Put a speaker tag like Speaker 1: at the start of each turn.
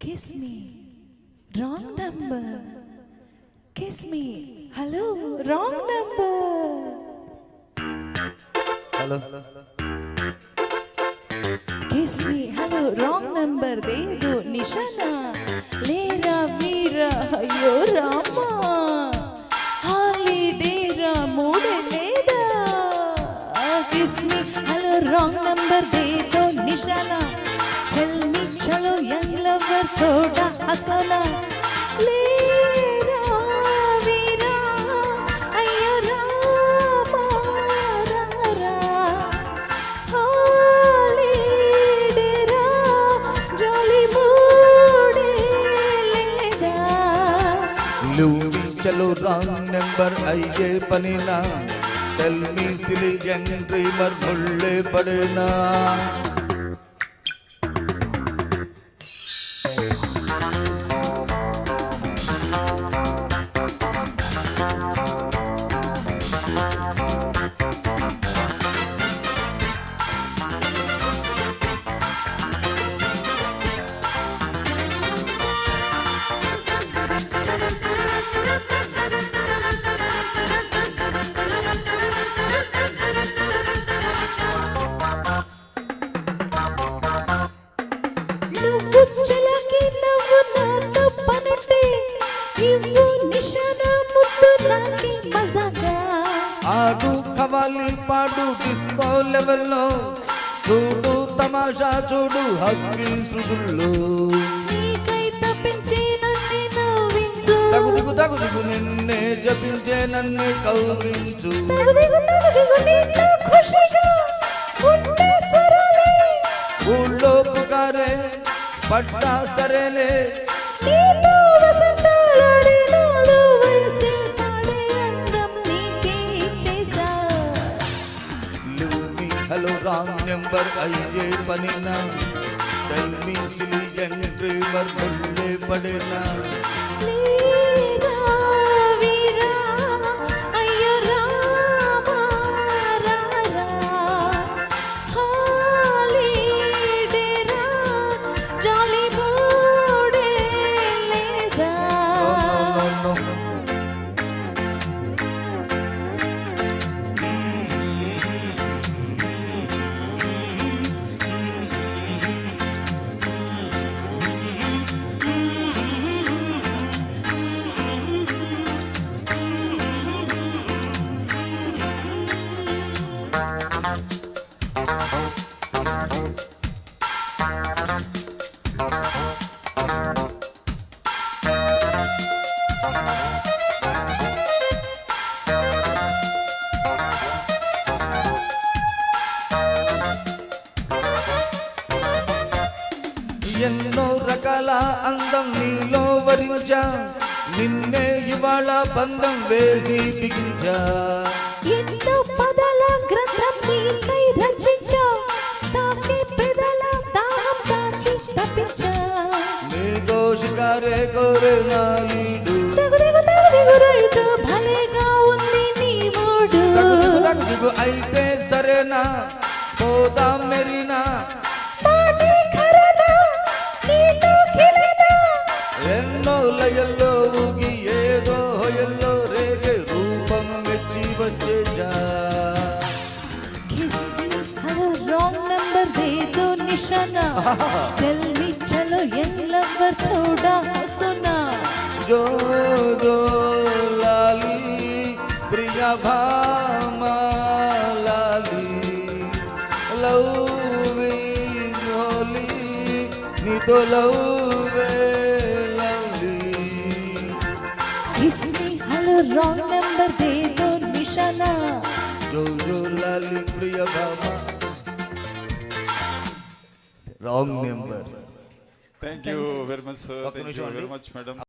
Speaker 1: Kiss me. Wrong number. Kiss me. Hello. Wrong number.
Speaker 2: Hello.
Speaker 1: Kiss me. Hello. Wrong number. De do nishana. Lera veera. Ayyo Rama. Holiday ra mood leda. Kiss me. Hello. Wrong number. De do nishana. Tell me chalo young lover thoda hasana. Lera veera. Ayyo Rama. Ra. Holiday ra. Jolly mood leda.
Speaker 2: Louis chalo wrong number आइए पनीना. Tell me silly young dreamer मुल्ले पड़ना.
Speaker 1: నువ్వు చలకి నవ్వు నాతో పనటే ఇవ్వు నిశాన ముద్దు నాకి మజాగా
Speaker 2: ఆడు కవాలి పాడు డిస్కో లెవెల్లో చూడు తమాషా చూడు హస్కీ సుదుల్లో
Speaker 1: నీకై తప్పించే నన్ను నవ్వించు
Speaker 2: తగుదిగు నిన్నే జపించే నన్ను కౌగిలించు
Speaker 1: తగుదిగు నీతో ఖుషిగా ఉండే స్వరాలే
Speaker 2: ఊళ్ళో పుకారే పడ్డా సరేలే
Speaker 1: నీతో వసంతాలాడే నాలో వయసే పాడే అందం నీకే ఇచ్చేసా
Speaker 2: Louis hello wrong number आइए पनीना. Tell me silly young dreamer मुल्ले पड़ना.
Speaker 1: లేరా వీరా అయ్యో రామా రారా హాలిడే రా జాలీ మూడే లేదా
Speaker 2: No. ఎన్నో రకాల అందం నీలో వరించా. నిన్నే ఇవాళ బంధం వేసి బిగించా.
Speaker 1: ఎన్నో పదాల గ్రంథం నీకై రచించా తాకే పెదల దాహం దాచి తప్పించా
Speaker 2: నీతో షికారే కోరే నాయుడు.
Speaker 1: తగుదిగు రైటు భలేగా ఉంది నీ మూడు
Speaker 2: తగుదిగు అయితే సరేనా పోదాం మెరీనా.
Speaker 1: పాటి ఖరనా నీతో ఖిలనా
Speaker 2: ఎన్నో లయల్లో ఊగి ఏదో హొయల్లో రేగే రూపం మెచ్చి వచ్చేజా.
Speaker 1: కిస్ హలో రాంగ్ నంబర్ దే దో నిశానా టెల్ మీ చలో యంగ్ లవర్ థోడా సునా
Speaker 2: జో జో లాలి ప్రియ భామా లాలి లవ్వీ జోలి నీతో లవ్వే lovely.
Speaker 1: Kiss me hello wrong number దే దో నిశానా
Speaker 2: జో జో లాలి ప్రియ భామా wrong number.
Speaker 3: Thank you very much, sir.
Speaker 2: ఒక్క
Speaker 3: Thank
Speaker 2: నిమిషం
Speaker 3: you
Speaker 2: అండి.
Speaker 3: very much, madam.